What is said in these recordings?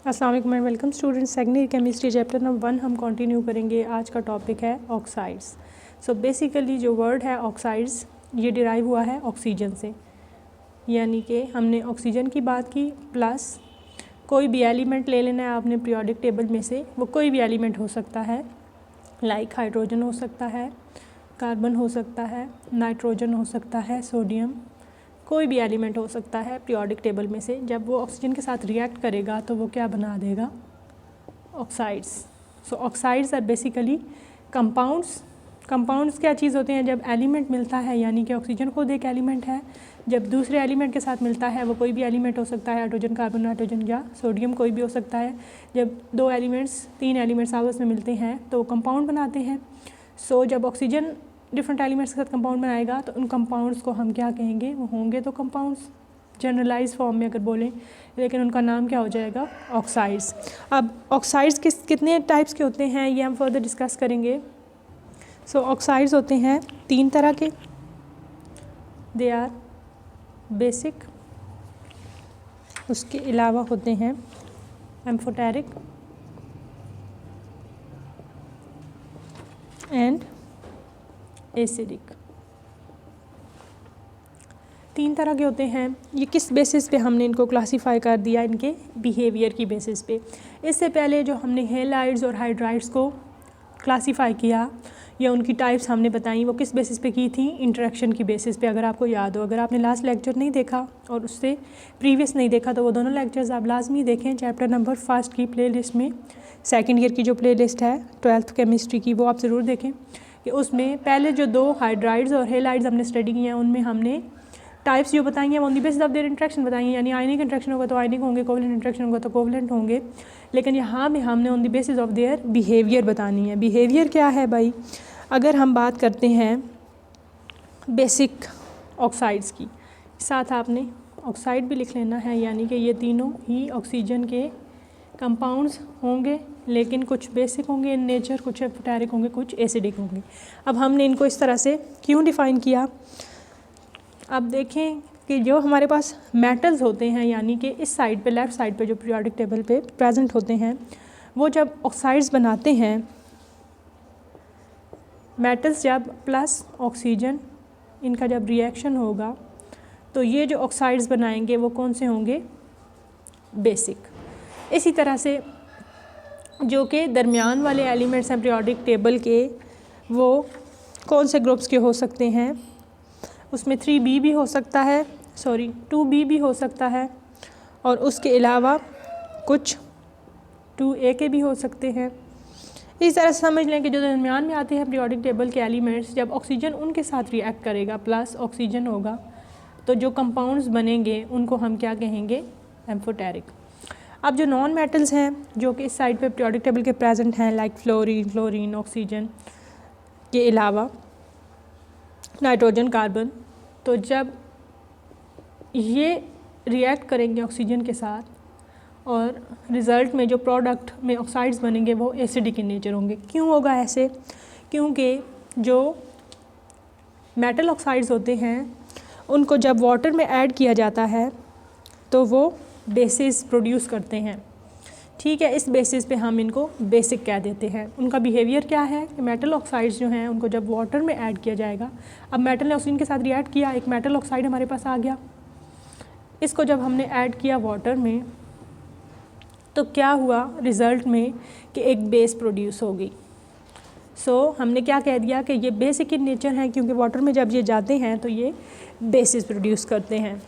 अस्सलाम वालेकुम and welcome students. Second year chemistry chapter number 1 हम कंटिन्यू करेंगे। आज का टॉपिक है ऑक्साइड्स। सो बेसिकली जो वर्ड है ऑक्साइड्स ये डिराइव हुआ है ऑक्सीजन से, यानी कि हमने ऑक्सीजन की बात की प्लस कोई भी एलिमेंट ले लेना है आपने पीरियोडिक टेबल में से। वो कोई भी एलिमेंट हो सकता है, लाइक हाइड्रोजन हो सकता है, कार्बन हो सकता है, नाइट्रोजन हो सकता है, सोडियम, कोई भी एलिमेंट हो सकता है पीरियोडिक टेबल में से। जब वो ऑक्सीजन के साथ रिएक्ट करेगा तो वो क्या बना देगा? Oxides. So oxides are basically compounds. Compounds क्या चीज़ होते हैं? जब एलिमेंट मिलता है, यानी कि ऑक्सीजन खुद एक एलिमेंट है, जब दूसरे एलिमेंट के साथ मिलता है, वो कोई भी एलिमेंट हो सकता है, हाइड्रोजन, कार्बन, नाइट्रोजन या सोडियम कोई भी हो सकता है। जब दो एलिमेंट्स, तीन एलिमेंट्स आपस में मिलते हैं तो कंपाउंड बनाते हैं। सो जब ऑक्सीजन डिफरेंट एलिमेंट्स के साथ कंपाउंड बनाएगा तो उन कंपाउंड्स को हम क्या कहेंगे? वो होंगे तो कंपाउंड्स जनरलाइज फॉर्म में अगर बोलें, लेकिन उनका नाम क्या हो जाएगा? ऑक्साइड्स। अब ऑक्साइड्स कितने टाइप्स के होते हैं ये हम फर्दर डिस्कस करेंगे। सो ऑक्साइड्स होते हैं तीन तरह के। दे आर बेसिक, उसके अलावा होते हैं एम्फोटेरिक एंड एसिडिक। तीन तरह के होते हैं। ये किस बेसिस पे हमने इनको क्लासिफाई कर दिया? इनके बिहेवियर की बेसिस पे। इससे पहले जो हमने हेलाइड्स और हाइड्राइड्स को क्लासिफाई किया या उनकी टाइप्स हमने बताई, वो किस बेसिस पे की थी? इंटरेक्शन की बेसिस पे। अगर आपको याद हो, अगर आपने लास्ट लेक्चर नहीं देखा और उससे प्रीवियस नहीं देखा तो वो दोनों लेक्चर्स आप लाजमी देखें। चैप्टर नंबर 1 की प्लेलिस्ट में, सेकेंड ईयर की जो प्लेलिस्ट है 12th केमिस्ट्री की, वो आप ज़रूर देखें कि उसमें पहले जो दो हाइड्राइड्स और हेलाइड्स हमने स्टडी किए हैं उनमें हमने टाइप्स जो बताई हैं वो on the basis of there interaction बताई हैं। यानी आयनिक इंटरेक्शन होगा तो आयनिक होंगे, कोवलेंट इंटरेक्शन होगा तो कोवलेंट होंगे। लेकिन यहाँ भी हमने on the basis of their behaviour बतानी है। बिहेवियर क्या है भाई? अगर हम बात करते हैं बेसिक ऑक्साइड्स की, साथ आपने ऑक्साइड भी लिख लेना है, यानी कि ये तीनों ही ऑक्सीजन के कंपाउंड्स होंगे, लेकिन कुछ बेसिक होंगे इन नेचर, कुछ एम्फोटेरिक होंगे, कुछ एसिडिक होंगे। अब हमने इनको इस तरह से क्यों डिफ़ाइन किया? अब देखें कि जो हमारे पास मेटल्स होते हैं, यानी कि इस साइड पे, लेफ़्ट साइड पे जो पीरियोडिक टेबल पे प्रेजेंट होते हैं, वो जब ऑक्साइड्स बनाते हैं, मेटल्स जब प्लस ऑक्सीजन इनका जब रिएक्शन होगा तो ये जो ऑक्साइड्स बनाएंगे वो कौन से होंगे? बेसिक। इसी तरह से जो कि दरमियान वाले एलिमेंट्स हैं पीरियोडिक टेबल के, वो कौन से ग्रुप्स के हो सकते हैं? उसमें 3b भी हो सकता है, 2b भी हो सकता है, और उसके अलावा कुछ 2a के भी हो सकते हैं। इस तरह से समझ लें कि जो दरमियान में आते हैं पीरियोडिक टेबल के एलिमेंट्स, जब ऑक्सीजन उनके साथ रिएक्ट करेगा प्लस ऑक्सीजन होगा तो जो कंपाउंड्स बनेंगे उनको हम क्या कहेंगे? एम्फोटेरिक। अब जो नॉन मेटल्स हैं जो कि इस साइड पे पीरियोडिक टेबल के प्रेजेंट हैं, लाइक फ्लोरीन, क्लोरीन, ऑक्सीजन के अलावा नाइट्रोजन, कार्बन, तो जब ये रिएक्ट करेंगे ऑक्सीजन के साथ और रिज़ल्ट में जो प्रोडक्ट में ऑक्साइड्स बनेंगे वो एसिडिक इन नेचर होंगे। क्यों होगा ऐसे? क्योंकि जो मेटल ऑक्साइड्स होते हैं उनको जब वाटर में ऐड किया जाता है तो वो बेसिस प्रोड्यूस करते हैं। ठीक है, इस बेसिस पे हम इनको बेसिक कह देते हैं। उनका बिहेवियर क्या है कि मेटल ऑक्साइड्स जो हैं उनको जब वाटर में ऐड किया जाएगा, अब मेटल ने ऑक्सीजन के साथ रिएक्ट किया, एक मेटल ऑक्साइड हमारे पास आ गया, इसको जब हमने ऐड किया वाटर में तो क्या हुआ रिज़ल्ट में कि एक बेस प्रोड्यूस हो गई। सो हमने क्या कह दिया कि ये बेसिक इन नेचर हैं, क्योंकि वाटर में जब ये जाते हैं तो ये बेसिस प्रोड्यूस करते हैं।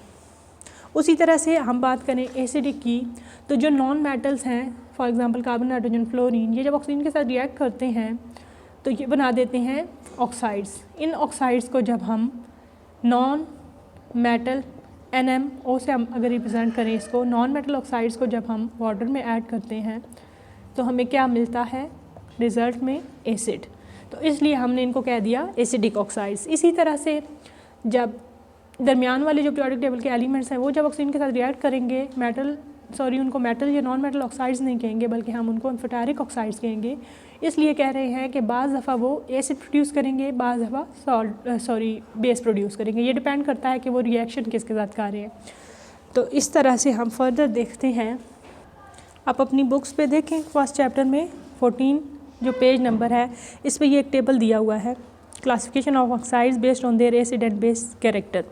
उसी तरह से हम बात करें एसिडिक की, तो जो नॉन मेटल्स हैं, for example carbon, nitrogen, fluorine, ये जब ऑक्सीजन के साथ रिएक्ट करते हैं तो ये बना देते हैं ऑक्साइड्स। इन ऑक्साइड्स को जब हम नॉन मेटल NMO से हम अगर रिप्रेजेंट करें इसको, नॉन मेटल ऑक्साइड्स को जब हम वाटर में ऐड करते हैं तो हमें क्या मिलता है रिज़ल्ट में? एसिड। तो इसलिए हमने इनको कह दिया एसिडिक ऑक्साइड्स। इसी तरह से जब दरमियान वाले जो पीरियोडिक टेबल के एलिमेंट्स हैं वो जब ऑक्सीजन के साथ रिएक्ट करेंगे, उनको मेटल या नॉन मेटल ऑक्साइड्स नहीं कहेंगे बल्कि हम उनको एम्फोटेरिक ऑक्साइड्स कहेंगे। इसलिए कह रहे हैं कि बाज़ दफ़ा वो एसिड प्रोड्यूस करेंगे, बाज़ दफ़ा बेस प्रोड्यूस करेंगे। ये डिपेंड करता है कि वो रिएक्शन किसके साथ कर रहे हैं। तो इस तरह से हम फर्दर देखते हैं। आप अपनी बुक्स पे देखें फर्स्ट चैप्टर में 14 जो पेज नंबर है इस पे ये एक टेबल दिया हुआ है, classification of oxides based on their acid and base character.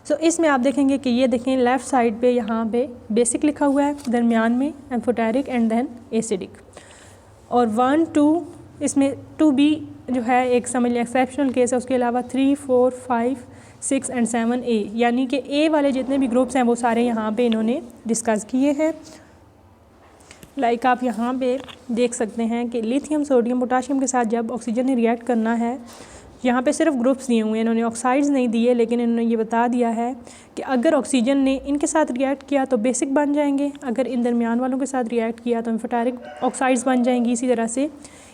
So इसमें आप देखेंगे कि ये देखें लेफ़्ट साइड पे यहाँ पे बेसिक लिखा हुआ है, दरमियान में एम्फोटेरिक एंड देन एसिडिक, और 1 2 इसमें 2B जो है एक समझ लें एक्सेप्शनल केस है, उसके अलावा 3 4 5 6 एंड 7A, यानी कि A वाले जितने भी ग्रुप्स हैं वो सारे यहाँ पे इन्होंने डिस्कस किए हैं। लाइक आप यहाँ पे देख सकते हैं कि लिथियम सोडियम पोटाशियम के साथ जब ऑक्सीजन ने रिएक्ट करना है, यहाँ पे सिर्फ ग्रुप्स दिए हुए हैं, इन्होंने ऑक्साइड्स नहीं दिए, लेकिन इन्होंने ये बता दिया है कि अगर ऑक्सीजन ने इनके साथ रिएक्ट किया तो बेसिक बन जाएंगे, अगर इन दरमियान वालों के साथ रिएक्ट किया तो एम्फोटेरिक ऑक्साइड्स बन जाएंगी, इसी तरह से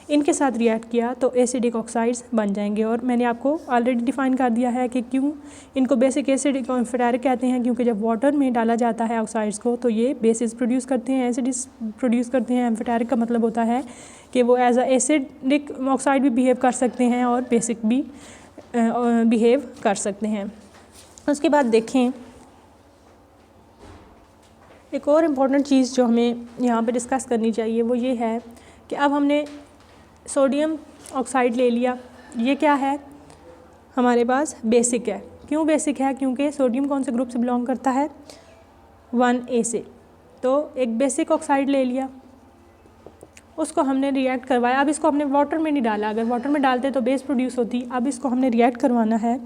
इनके साथ रिएक्ट किया तो एसिडिक ऑक्साइड्स बन जाएंगे। और मैंने आपको ऑलरेडी डिफ़ाइन कर दिया है कि क्यों इनको बेसिक एसिडिक और एम्फोटेरिक कहते हैं, क्योंकि जब वाटर में डाला जाता है ऑक्साइड्स को तो ये बेसिस प्रोड्यूस करते हैं, एसिड्स प्रोड्यूस करते हैं। एम्फोटेरिक का मतलब होता है कि वो एज अ एसिडिक ऑक्साइड भी बिहेव कर सकते हैं और बेसिक भी बिहेव कर सकते हैं। उसके बाद देखें एक और इम्पॉर्टेंट चीज़ जो हमें यहाँ पे डिस्कस करनी चाहिए वो ये है कि अब हमने सोडियम ऑक्साइड ले लिया, ये क्या है हमारे पास बेसिक है। क्यों बेसिक है? क्योंकि सोडियम कौन से ग्रुप से बिलोंग करता है? 1A से। तो एक बेसिक ऑक्साइड ले लिया, उसको हमने रिएक्ट करवाया। अब इसको हमने वाटर में नहीं डाला, अगर वाटर में डालते तो बेस प्रोड्यूस होती। अब इसको हमने रिएक्ट करवाना है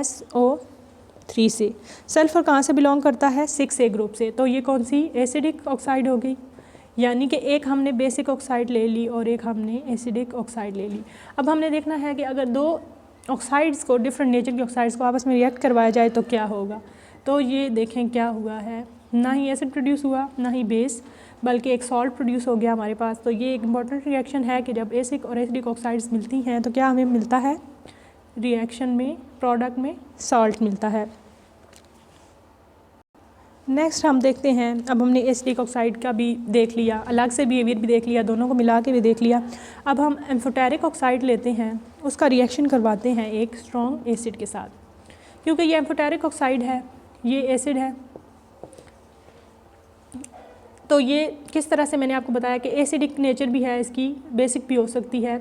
SO3 से। सल्फ़र कहाँ से बिलोंग करता है? 6A ग्रुप से। तो ये कौन सी एसिडिक ऑक्साइड हो गई, यानी कि एक हमने बेसिक ऑक्साइड ले ली और एक हमने एसिडिक ऑक्साइड ले ली। अब हमने देखना है कि अगर दो ऑक्साइड्स को, डिफरेंट नेचर की ऑक्साइड्स को आपस में रिएक्ट करवाया जाए तो क्या होगा। तो ये देखें क्या हुआ है, ना ही एसिड प्रोड्यूस हुआ ना ही बेस, बल्कि एक सॉल्ट प्रोड्यूस हो गया हमारे पास। तो ये एक इम्पॉर्टेंट रिएक्शन है कि जब बेसिक और एसिडिक ऑक्साइड्स मिलती हैं तो क्या हमें मिलता है? रिएक्शन में, प्रोडक्ट में सॉल्ट मिलता है। नेक्स्ट हम देखते हैं, अब हमने एसिडिक ऑक्साइड का भी देख लिया, अलग से बिहेवियर भी देख लिया, दोनों को मिला के भी देख लिया। अब हम एम्फोटेरिक ऑक्साइड लेते हैं, उसका रिएक्शन करवाते हैं एक स्ट्रॉन्ग एसिड के साथ, क्योंकि ये एम्फोटेरिक ऑक्साइड है, ये एसिड है। तो ये किस तरह से, मैंने आपको बताया कि एसिडिक नेचर भी है इसकी, बेसिक भी हो सकती है।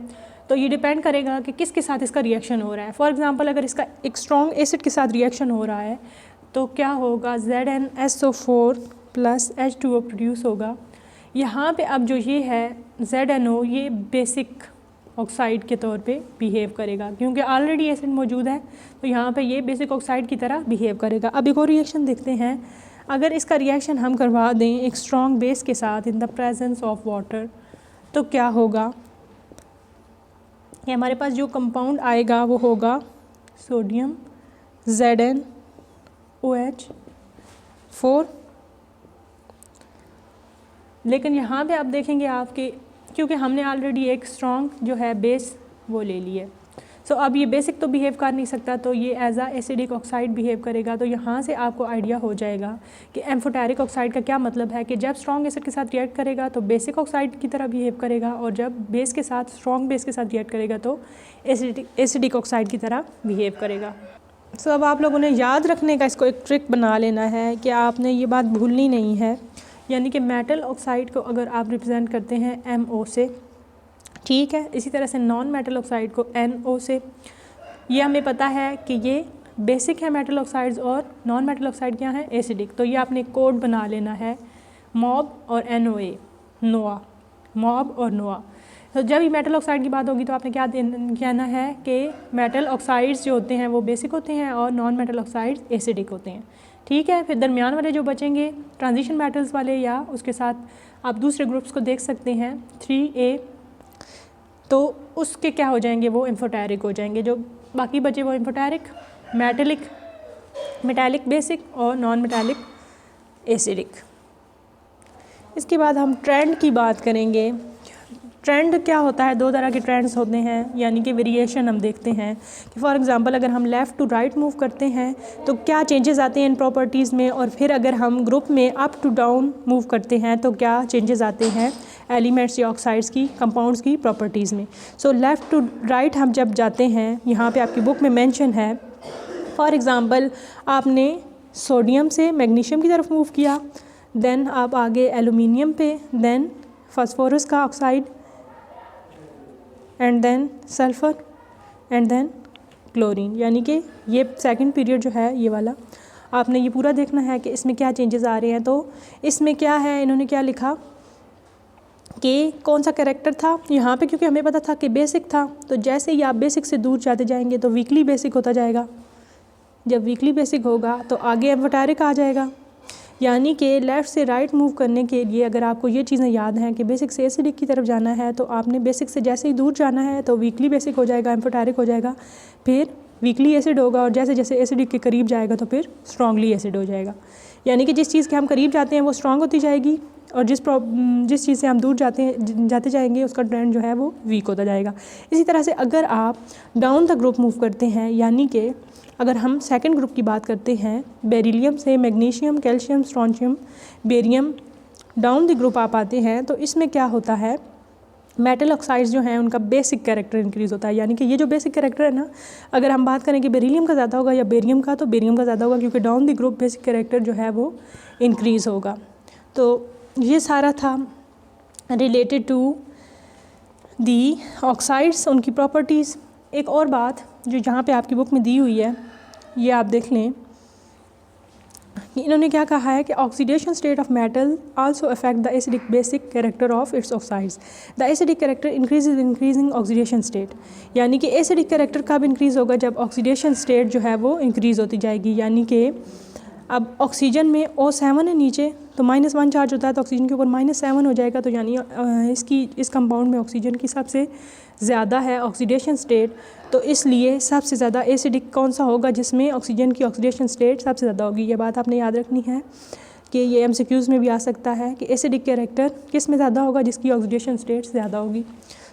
तो ये डिपेंड करेगा कि किसके साथ इसका रिएक्शन हो रहा है। फॉर एग्ज़ाम्पल अगर इसका एक स्ट्रॉन्ग एसिड के साथ रिएक्शन हो रहा है तो क्या होगा? ZnSO4 + H2O प्रोड्यूस होगा। यहाँ पे अब जो ये है ZnO, ये बेसिक ऑक्साइड के तौर पे बिहेव करेगा, क्योंकि ऑलरेडी एसिड मौजूद है तो यहाँ पे ये बेसिक ऑक्साइड की तरह बिहेव करेगा। अब एक और रिएक्शन देखते हैं, अगर इसका रिएक्शन हम करवा दें एक स्ट्रॉन्ग बेस के साथ in the presence of water तो क्या होगा? ये हमारे पास जो कंपाउंड आएगा वो होगा सोडियम ZnOH4। लेकिन यहाँ पे आप देखेंगे आपके, क्योंकि हमने ऑलरेडी एक स्ट्रॉन्ग जो है बेस वो ले ली है, सो अब ये बेसिक तो बिहेव कर नहीं सकता, तो ये एज आ एसिडिक ऑक्साइड बिहेव करेगा। तो यहाँ से आपको आइडिया हो जाएगा कि एम्फोटेरिक ऑक्साइड का क्या मतलब है, कि जब स्ट्रॉन्ग एसिड के साथ रिएक्ट करेगा तो बेसिक ऑक्साइड की तरह बिहेव करेगा, और जब बेस के साथ, स्ट्रॉन्ग बेस के साथ रिएक्ट करेगा तो एसिडिक ऑक्साइड की तरह बिहेव करेगा। सो अब आप लोगों ने याद रखने का इसको एक ट्रिक बना लेना है कि आपने ये बात भूलनी नहीं है, यानी कि मेटल ऑक्साइड को अगर आप रिप्रेजेंट करते हैं MO से, ठीक है, इसी तरह से नॉन मेटल ऑक्साइड को NO से। ये हमें पता है कि ये बेसिक है मेटल ऑक्साइड्स और नॉन मेटल ऑक्साइड क्या है? एसिडिक। तो ये आपने कोड बना लेना है MOB और NOA, NOA, MOB और NOA। तो जब भी मेटल ऑक्साइड की बात होगी तो आपने क्या कहना है कि मेटल ऑक्साइड्स जो होते हैं वो बेसिक होते हैं और नॉन मेटल ऑक्साइड्स एसिडिक होते हैं, ठीक है। फिर दरमियान वाले जो बचेंगे ट्रांजिशन मेटल्स वाले, या उसके साथ आप दूसरे ग्रुप्स को देख सकते हैं 3A, तो उसके क्या हो जाएंगे? वो एम्फोटेरिक हो जाएंगे। जो बाकी बचे वो एम्फोटेरिक, मेटालिक बेसिक और नॉन मेटालिक एसिडिक। इसके बाद हम ट्रेंड की बात करेंगे। ट्रेंड क्या होता है? दो तरह के ट्रेंड्स होते हैं, यानी कि वेरिएशन हम देखते हैं कि फॉर एग्जांपल अगर हम लेफ़्ट टू राइट मूव करते हैं तो क्या चेंजेस आते हैं इन प्रॉपर्टीज़ में, और फिर अगर हम ग्रुप में अप टू डाउन मूव करते हैं तो क्या चेंजेस आते हैं एलिमेंट्स या ऑक्साइड्स की, कंपाउंड्स की प्रॉपर्टीज़ में। सो लेफ़्ट टू राइट हम जब जाते हैं, यहाँ पे आपकी बुक में मेंशन है, फॉर एग्ज़ाम्पल आपने सोडियम से मैग्नीशियम की तरफ मूव किया, देन आप आगे एलुमिनियम पे, देन फास्फोरस का oxide, and then sulphur, and then chlorine. यानी कि ये सेकंड पीरियड जो है ये वाला आपने ये पूरा देखना है कि इसमें क्या चेंजेस आ रहे हैं। तो इसमें क्या है, इन्होंने क्या लिखा कि कौन सा कैरेक्टर था यहाँ पे, क्योंकि हमें पता था कि बेसिक था, तो जैसे ही आप बेसिक से दूर जाते जाएंगे तो वीकली बेसिक होता जाएगा। जब वीकली बेसिक होगा तो आगे एम्फोटेरिक आ जाएगा। यानी कि लेफ़्ट से राइट मूव करने के लिए अगर आपको ये चीज़ें याद हैं कि बेसिक से एसिडिक की तरफ जाना है तो आपने बेसिक से जैसे ही दूर जाना है तो वीकली बेसिक हो जाएगा, एम्फोटेरिक हो जाएगा, फिर वीकली एसिड होगा, और जैसे जैसे एसिडिक के करीब जाएगा तो फिर स्ट्रांगली एसिड हो जाएगा। यानी कि जिस चीज़ के हम करीब जाते हैं वो स्ट्रांग होती जाएगी, और जिस चीज़ से हम दूर जाते जाएंगे उसका ट्रेंड जो है वो वीक होता जाएगा। इसी तरह से अगर आप डाउन द ग्रुप मूव करते हैं, यानी कि अगर हम सेकंड ग्रुप की बात करते हैं, बेरिलियम से magnesium, calcium, strontium, barium, down the group आप आते हैं तो इसमें क्या होता है, मेटल ऑक्साइड्स जो हैं उनका बेसिक कैरेक्टर इंक्रीज़ होता है। यानी कि ये जो बेसिक कैरेक्टर है ना, अगर हम बात करें कि बेरिलियम का ज़्यादा होगा या बेरियम का, तो बेरियम का ज़्यादा होगा, क्योंकि down the group basic character जो है वो इंक्रीज़ होगा। तो ये सारा था रिलेटेड टू दी ऑक्साइड्स, उनकी प्रॉपर्टीज़। एक और बात जो जहाँ पे आपकी बुक में दी हुई है, ये आप देख लें कि इन्होंने क्या कहा है कि oxidation state of metal also affect the acidic basic character of its oxides. The acidic character increasing oxidation state. यानी कि एसिडिक कैरेक्टर कब इंक्रीज़ होगा, जब ऑक्सीडेशन स्टेट जो है वो इंक्रीज़ होती जाएगी। यानी कि अब ऑक्सीजन में O7 है नीचे, तो -1 चार्ज होता है, तो ऑक्सीजन के ऊपर -7 हो जाएगा, तो यानी इस कंपाउंड में ऑक्सीजन की सबसे ज़्यादा है ऑक्सीडेशन स्टेट। तो इसलिए सबसे ज़्यादा एसिडिक कौन सा होगा, जिसमें ऑक्सीजन की ऑक्सीडेशन स्टेट सबसे ज़्यादा होगी। ये बात आपने याद रखनी है कि ये MCQs में भी आ सकता है कि एसिडिक कैरेक्टर किस में ज़्यादा होगा, जिसकी ऑक्सीडेशन स्टेट ज़्यादा होगी।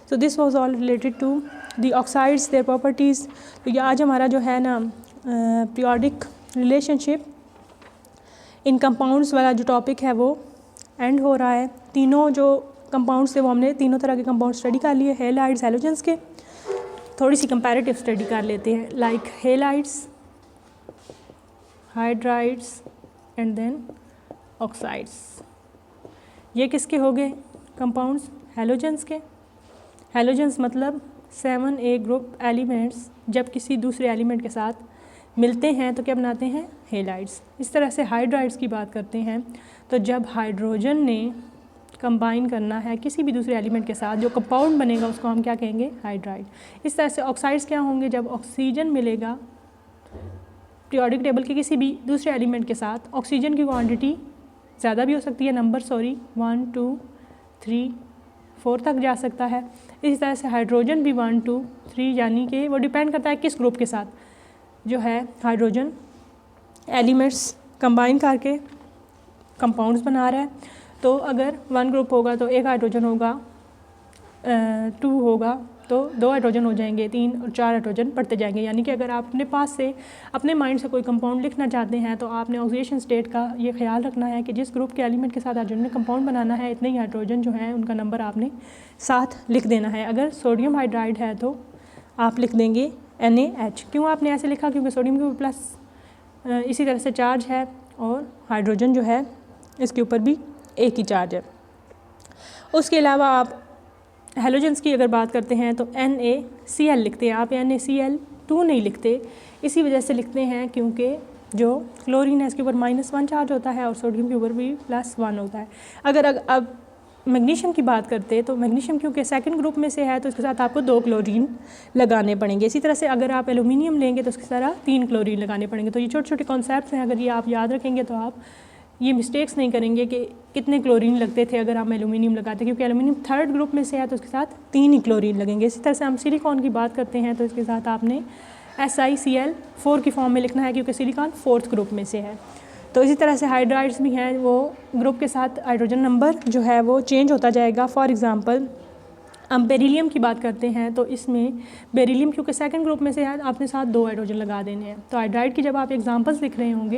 So this was all related to the oxides, their properties. तो ये आज हमारा जो है ना पीरियोडिक रिलेशनशिप इन कंपाउंड्स वाला जो टॉपिक है वो एंड हो रहा है। तीनों जो कंपाउंड्स थे वो हमने तीनों तरह के कंपाउंड स्टडी कर लिए, हेलाइड्स, हैलोजेंस के। थोड़ी सी कंपैरेटिव स्टडी कर लेते हैं, like halides, hydrides and then oxides. ये किसके हो गए कंपाउंड्स, हैलोजेंस के। हैलोजेंस मतलब 7A ग्रुप एलिमेंट्स जब किसी दूसरे एलिमेंट के साथ मिलते हैं तो क्या बनाते हैं, हेलाइड्स। इस तरह से हाइड्राइड्स की बात करते हैं तो जब हाइड्रोजन ने कंबाइन करना है किसी भी दूसरे एलिमेंट के साथ, जो कंपाउंड बनेगा उसको हम क्या कहेंगे, हाइड्राइड। इस तरह से ऑक्साइड्स क्या होंगे, जब ऑक्सीजन मिलेगा पीरियोडिक टेबल के किसी भी दूसरे एलिमेंट के साथ, ऑक्सीजन की क्वांटिटी ज़्यादा भी हो सकती है, नंबर 1 2 3 4 तक जा सकता है। इसी तरह से हाइड्रोजन भी 1 2 3, यानी कि वो डिपेंड करता है किस ग्रुप के साथ जो है हाइड्रोजन एलिमेंट्स कंबाइन करके कंपाउंड्स बना रहा है। तो अगर 1 ग्रुप होगा तो 1 हाइड्रोजन होगा, 2 होगा तो 2 हाइड्रोजन हो जाएंगे, 3 और 4 हाइड्रोजन बढ़ते जाएंगे। यानी कि अगर आप अपने पास से अपने माइंड से कोई कंपाउंड लिखना चाहते हैं तो आपने ऑक्सीडेशन स्टेट का ये ख्याल रखना है कि जिस ग्रुप के एलिमेंट के साथ हाइड्रोजन ने कंपाउंड बनाना है, इतने ही हाइड्रोजन जो हैं उनका नंबर आपने साथ लिख देना है। अगर सोडियम हाइड्राइड है तो आप लिख देंगे NaH। क्यों आपने ऐसे लिखा, क्योंकि सोडियम के ऊपर प्लस इसी तरह से चार्ज है और हाइड्रोजन जो है इसके ऊपर भी एक ही चार्ज है। उसके अलावा आप हैलोजेंस की अगर बात करते हैं तो NaCl लिखते हैं, आप NaCl2 नहीं लिखते। इसी वजह से लिखते हैं क्योंकि जो क्लोरीन है इसके ऊपर -1 चार्ज होता है और सोडियम के ऊपर भी +1 होता है। अगर अब मैग्नीशियम की बात करते हैं तो मैग्नीशियम क्योंकि सेकंड ग्रुप में से है तो इसके साथ आपको 2 क्लोरीन लगाने पड़ेंगे। इसी तरह से अगर आप एल्यूमिनियम लेंगे तो उसके साथ 3 क्लोरीन लगाने पड़ेंगे। तो ये छोटे छोटे कॉन्सेप्ट्स हैं, अगर ये आप याद रखेंगे तो आप ये मिस्टेक्स नहीं करेंगे कि कितने क्लोरीन लगते थे अगर हम एल्यूमिनियम लगाते, क्योंकि एल्यूमिनियम थर्ड ग्रुप में से है तो उसके साथ 3 ही क्लोरीन लगेंगे। इसी तरह से हम सिलिकॉन की बात करते हैं तो इसके साथ आपने SiCl4 की फॉर्म में लिखना है क्योंकि सिलिकॉन 4th ग्रुप में से है। तो इसी तरह से हाइड्राइड्स भी हैं, वो ग्रुप के साथ हाइड्रोजन नंबर जो है वो चेंज होता जाएगा। फॉर एग्जांपल हम बेरिलियम की बात करते हैं तो इसमें बेरिलियम क्योंकि सेकंड ग्रुप में से है आपने साथ 2 हाइड्रोजन लगा देने हैं। तो हाइड्राइड की जब आप एग्जांपल्स लिख रहे होंगे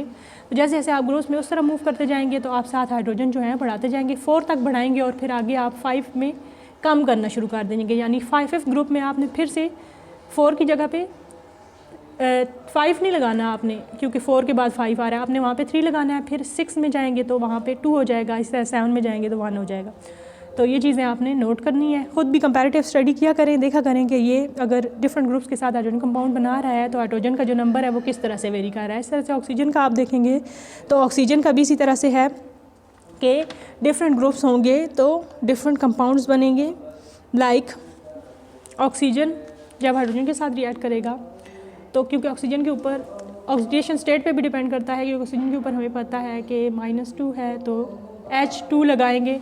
तो जैसे जैसे आप ग्रुप्स में उस तरह मूव करते जाएंगे तो आप साथ हाइड्रोजन जो है बढ़ाते जाएंगे, 4 तक बढ़ाएंगे और फिर आगे आप 5 में कम करना शुरू कर देंगे। यानी 5th ग्रुप में आपने फिर से 4 की जगह पे 5 नहीं लगाना आपने, क्योंकि 4 के बाद 5 आ रहा है, आपने वहाँ पे 3 लगाना है। फिर 6 में जाएंगे तो वहाँ पे 2 हो जाएगा, इस तरह 7 में जाएंगे तो 1 हो जाएगा। तो ये चीज़ें आपने नोट करनी है। ख़ुद भी कंपैरेटिव स्टडी किया करें, देखा करें कि ये अगर डिफरेंट ग्रुप्स के साथ हाइड्रोजन कंपाउंड बना रहा है तो हाइड्रोजन का जो नंबर है वो किस तरह से वेरी कर रहा है। इस तरह से ऑक्सीजन का आप देखेंगे तो ऑक्सीजन का भी इसी तरह से है कि डिफरेंट ग्रुप्स होंगे तो डिफरेंट कंपाउंड्स बनेंगे। लाइक ऑक्सीजन जब हाइड्रोजन के साथ रिएक्ट करेगा तो क्योंकि ऑक्सीजन के ऊपर ऑक्सीडेशन स्टेट पे भी डिपेंड करता है, क्योंकि ऑक्सीजन के ऊपर हमें पता है कि -2 है तो H2 लगाएंगे।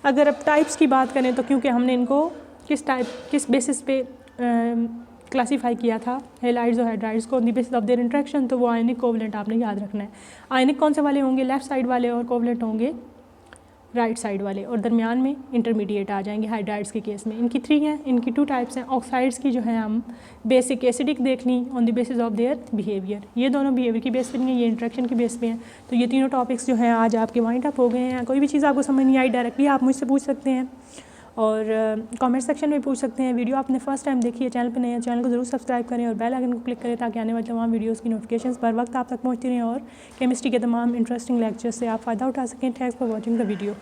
अगर अब टाइप्स की बात करें तो क्योंकि हमने इनको किस बेसिस पे क्लासीफाई किया था हेलाइड्स और हाइड्राइड्स को, on the basis of there interaction, तो वो आयनिक कोवलेंट आपने याद रखना है। आयनिक कौन से वाले होंगे? लेफ़्ट साइड वाले, और कोवलेंट होंगे राइट साइड वाले, और दरमियान में इंटरमीडिएट आ जाएंगे हाइड्राइड्स के केस में। इनकी 3 हैं, इनकी 2 टाइप्स हैं। ऑक्साइड्स की जो है हम बेसिक एसिडिक देख ली on the basis of their behaviour, ये दोनों बिहेवियर की बेस पे नहीं है, ये इंट्रैक्शन की बेस पे हैं। तो ये तीनों टॉपिक्स जो हैं आज आपके वाइंड अप हो गए हैं। कोई भी चीज़ आपको समझ नहीं आई डायरेक्टली आप मुझसे पूछ सकते हैं और कमेंट सेक्शन में पूछ सकते हैं। वीडियो आपने फर्स्ट टाइम देखी है, चैनल पे नए हैं, चैनल को ज़रूर सब्सक्राइब करें और बेल आइकन को क्लिक करें ताकि आने वाले तमाम वीडियोस की नोटिफिकेशंस पर वक्त आप तक पहुंचती रहें और केमिस्ट्री के तमाम इंटरेस्टिंग लेक्चर्स से आप फ़ायदा उठा सकें। Thanks for watching the video.